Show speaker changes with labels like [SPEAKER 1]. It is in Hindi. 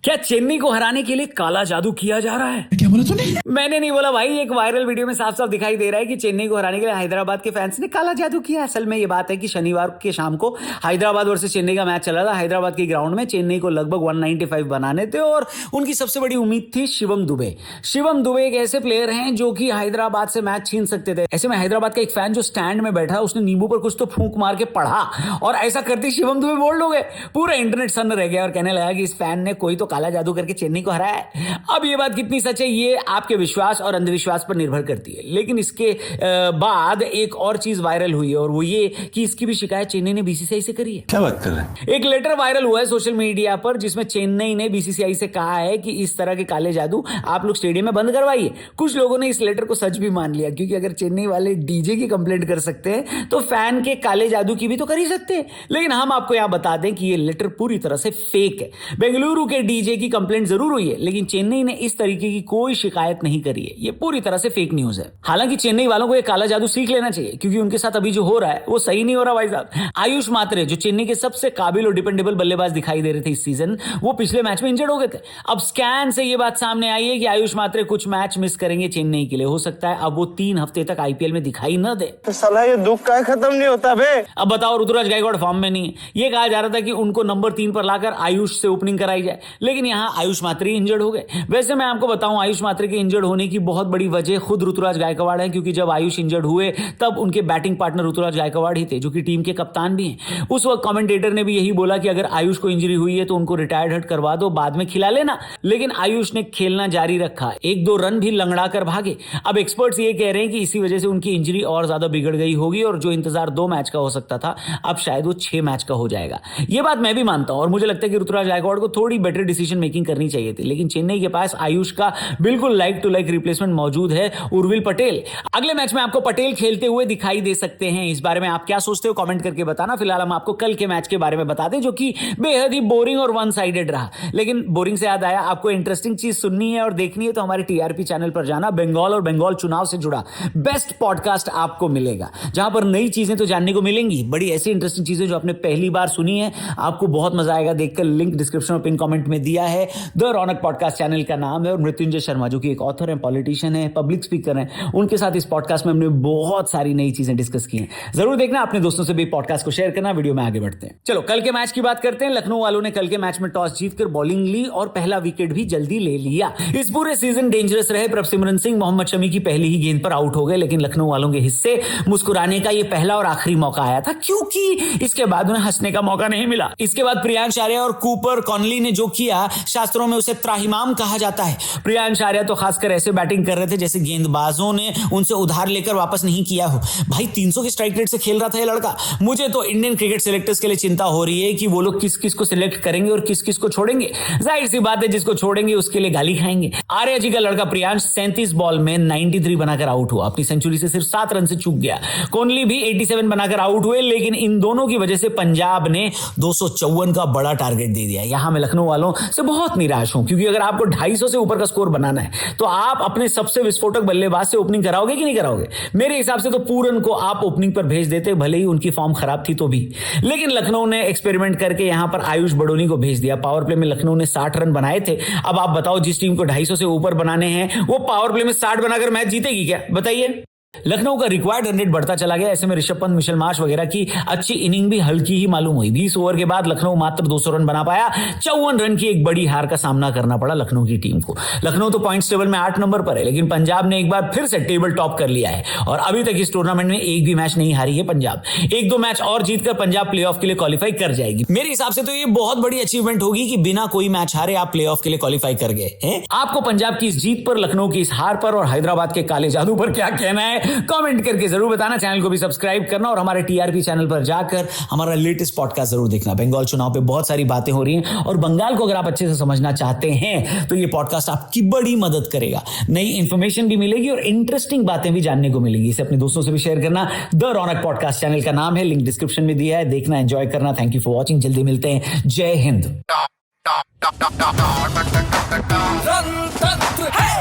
[SPEAKER 1] क्या चेन्नई को हराने के लिए काला जादू किया जा रहा है?
[SPEAKER 2] क्या बोला तूने?
[SPEAKER 1] मैंने नहीं बोला भाई, एक वायरल वीडियो में साफ साफ दिखाई दे रहा है कि चेन्नई को हराने के लिए हैदराबाद के फैंस ने काला जादू किया। असल में ये बात है कि शनिवार के शाम को हैदराबाद वर्सेस चेन्नई का मैच चला था। हैदराबाद के ग्राउंड में चेन्नई को लगभग 195 बनाने थे और उनकी सबसे बड़ी उम्मीद थी शिवम दुबे। शिवम दुबे एक ऐसे प्लेयर हैं जो कि हैदराबाद से मैच छीन सकते थे। ऐसे में हैदराबाद का एक फैन जो स्टैंड में बैठा, उसने नींबू पर कुछ तो फूंक मार के पढ़ा और ऐसा करते शिवम दुबे बोल्ड हो गए। पूरा इंटरनेट सन्न रह गया और कहने लगा कि इस फैन ने कोई तो काला जादू करके चेन्नई को हराया है। अब ये बात कितनी सच है ये आपके विश्वास और अंधविश्वास पर निर्भर करती है। लेकिन इसके बाद एक और चीज वायरल हुई है और वो ये कि इसकी भी शिकायत चेन्नई ने बीसीसीआई से करी है।
[SPEAKER 2] क्या बात कर रहे हैं?
[SPEAKER 1] एक लेटर वायरल हुआ है सोशल मीडिया पर जिसमें चेन्नई ने बीसीसीआई से कहा है कि इस तरह के काले जादू आप लोग स्टेडियम में बंद करवाइए। कुछ लोगों ने इस लेटर को सच भी मान लिया, क्योंकि अगर चेन्नई वाले डीजे की कंप्लेंट कर सकते हैं तो फैन के काले जादू की भी तो कर ही सकते हैं। लेकिन हम आपको यहां बता दें कि ये लेटर पूरी तरह से फेक है। बेंगलुरु के डीजे की कंप्लेंट जरूर हुई है, लेकिन चेन्नई ने इस तरीके की कोई शिकायत नहीं करी है। ये पूरी तरह से फेक न्यूज है। हालांकि चेन्नई वालों को ये काला जादू सीख लेना चाहिए, क्योंकि उनके साथ अभी जो हो रहा है वो सही नहीं हो रहा भाई साहब। आयुष मात्रे जो चेन्नई के सबसे काबिल और डिपेंडेबल बल्लेबाज दिखाई दे रहे थे इस सीजन, वो पिछले मैच में इंजर्ड हो गए थे। अब स्कैन से ये बात सामने आई है कि आयुष मात्रे कुछ मैच मिस करेंगे चेन्नई के लिए। हो सकता है अब वो 3 हफ्ते तक आईपीएल में दिखाई न दे।
[SPEAKER 3] तो साला ये दुख का खत्म नहीं होता बे।
[SPEAKER 1] अब बताओ, ऋतुराज गायकवाड़ फॉर्म में नहीं है। ये कहा जा रहा था कि उनको नंबर 3 पर लाकर आयुष से ओपनिंग कराई जाए, लेकिन यहां आयुष मात्रे इंजर्ड हो गए। वैसे मैं आपको बताऊं, आयुष मात्रे के इंजर्ड होने की बहुत बड़ी वजह खुद ऋतुराज गायकवाड़ है, क्योंकि जब आयुष इंजर्ड हुए तब उनके बैटिंग पार्टनर ऋतुराज गायकवाड़ ही थे, जो कि टीम के कप्तान भी हैं। उस वक्त कमेंटेटर ने भी यही बोला कि अगर आयुष को इंजरी हुई है तो उनको रिटायर्ड हट करवा दो, बाद में खिला लेना। लेकिन आयुष ने खेलना जारी रखा, 1-2 रन भी लंगड़ा कर भागे। अब एक्सपर्ट्स ये कह रहे हैं कि इसी वजह से उनकी इंजरी और ज्यादा बिगड़ गई होगी और जो इंतजार 2 मैच का हो सकता था अब शायद वो 6 मैच का हो जाएगा। ये बात मैं भी मानता हूं और मुझे लगता है कि ऋतुराज गायकवाड़ को थोड़ी बेटर डिसीजन मेकिंग करनी चाहिए थी, लेकिन चेन्नई के पास आयुष का बिल्कुल लाइक टू लाइक रिप्लेसमेंट मौजूद है, उर्विल पटेल। अगले मैच में आपको पटेल खेलते हुए दिखाई दे सकते हैं। इस बारे में आप क्या सोचते हो कमेंट करके बताना। फिलहाल हम आपको कल के मैच के बारे में बता दें, जो कि बेहद ही बोरिंग और वन साइडेड रहा। लेकिन बोरिंग से याद आया, आपको इंटरेस्टिंग चीज सुननी है और देखनी है तो हमारे टीआरपी चैनल पर जाना। बंगाल और बंगाल चुनाव से जुड़ा बेस्ट पॉडकास्ट आपको मिलेगा, जहां पर नई चीजें तो जानने को मिलेंगी, बड़ी ऐसी इंटरेस्टिंग चीजें जो आपने पहली बार सुनी है, आपको बहुत मजा आएगा देखकर। लिंक डिस्क्रिप्शन और पिन कमेंट में दिया है। द रौनक पॉडकास्ट चैनल का नाम है और मृत्युंजय शर्मा जो कि एक ऑथर है, पॉलिटिशियन है, पब्लिक स्पीकर है, उनके साथ इस पॉडकास्ट में हमने बहुत सारी नई चीजें डिस्कस की हैं। जरूर देखना, अपने दोस्तों से भी पॉडकास्ट को शेयर करना। वीडियो में आगे बढ़ते हैं। चलो कल के मैच की बात करते हैं। लखनऊ वालों ने कल के मैच में टॉस जीतकर बॉलिंग ली और पहला विकेट भी जल्दी ले लिया। इस पूरे सीजन डेंजरस रहे प्रभसिमरन सिंह मोहम्मद शमी की पहली ही गेंद पर आउट हो गए, लेकिन लखनऊ वालों के हिस्से मुस्कुराने का यह पहला और आखिरी मौका आया था, क्योंकि इसके बाद उन्हें हंसने का मौका नहीं मिला। इसके बाद प्रियांश आर्या और कूपर कॉनली ने जो किया, शास्त्रों में उसे त्राहिमाम कहा जाता है। प्रियांश आर्या तो खासकर ऐसे बैटिंग कर रहे थे जैसे गेंदबाजों ने उनसे उधार लेकर वापस नहीं किया हो। भाई 300 के स्ट्राइक रेट से खेल रहा था ये लड़का। मुझे तो इंडियन क्रिकेट सिलेक्टर्स के लिए चिंता हो रही है कि वो लोग किस किस को सिलेक्ट करेंगे और किस किस को छोड़ेंगे। जाहिर सी बात है, जिसको छोड़ेंगे उसके लिए गाली खाएंगे। आर्या जी का लड़का प्रियांश 37 बॉल में 93 बनाकर आउट हुआ, अपनी सेंचुरी से सिर्फ 7 रन से चूक गया। कोहली भी 87 बनाकर आउट हुए, लेकिन इन दोनों की वजह से पंजाब ने 254 का बड़ा टारगेट दे दिया। यहां मैं लखनऊ वालों से बहुत निराश हूं, क्योंकि अगर आपको 250 से ऊपर का स्कोर बनाना है तो आप अपने सबसे विस्फोटक बल्लेबाज से ओपनिंग कराओगे कि नहीं कराओगे? मेरे हिसाब से तो पूरन को आप ओपनिंग पर भेज देते, भले ही उनकी फॉर्म खराब थी तो भी। लेकिन लखनऊ ने एक्सपेरिमेंट करके यहां पर आयुष बड़ोनी को भेज दिया। पावर प्ले में लखनऊ ने 60 रन बनाए थे। अब आप बताओ, जिस टीम को 250 से ऊपर बनाने हैं वो पावर प्ले में 60 बनाकर मैच जीतेगी क्या? बताइए। लखनऊ का रिक्वायर्ड रन रेट बढ़ता चला गया। ऐसे में ऋषभ पंत, मिशेल मार्श वगैरह की अच्छी इनिंग भी हल्की ही मालूम हुई। 20 ओवर के बाद लखनऊ मात्र 200 रन बना पाया। 54 रन की एक बड़ी हार का सामना करना पड़ा लखनऊ की टीम को। लखनऊ तो पॉइंट्स टेबल में 8 नंबर पर है, लेकिन पंजाब ने एक बार फिर से टेबल टॉप कर लिया है और अभी तक इस टूर्नामेंट में एक भी मैच नहीं हारी है पंजाब। 1-2 मैच और जीतकर पंजाब प्लेऑफ के लिए क्वालिफाई कर जाएगी। मेरे हिसाब से तो ये बहुत बड़ी अचीवमेंट होगी कि बिना कोई मैच हारे आप प्लेऑफ के लिए क्वालिफाई कर गए हैं। आपको पंजाब की इस जीत पर, लखनऊ की इस हार पर और हैदराबाद के काले जादू पर क्या कहना है? कमेंट करके जरूर बताना। चैनल को भी सब्सक्राइब करना और हमारे टीआरपी चैनल पर जाकर हमारा लेटेस्ट पॉडकास्ट जरूर देखना। बंगाल चुनाव पे बहुत सारी बातें हो रही हैं और बंगाल को अगर आप अच्छे से समझना चाहते हैं तो ये पॉडकास्ट आपकी बड़ी मदद करेगा। नई इंफॉर्मेशन भी मिलेगी और इंटरेस्टिंग बातें भी जानने को मिलेंगी। इसे अपने दोस्तों से भी शेयर करना। द रौनक पॉडकास्ट चैनल का नाम है, लिंक डिस्क्रिप्शन में दिया है। देखना, एंजॉय करना। Thank you for watching. जल्दी मिलते हैं। जय हिंद।
[SPEAKER 4] रणतंत्र है।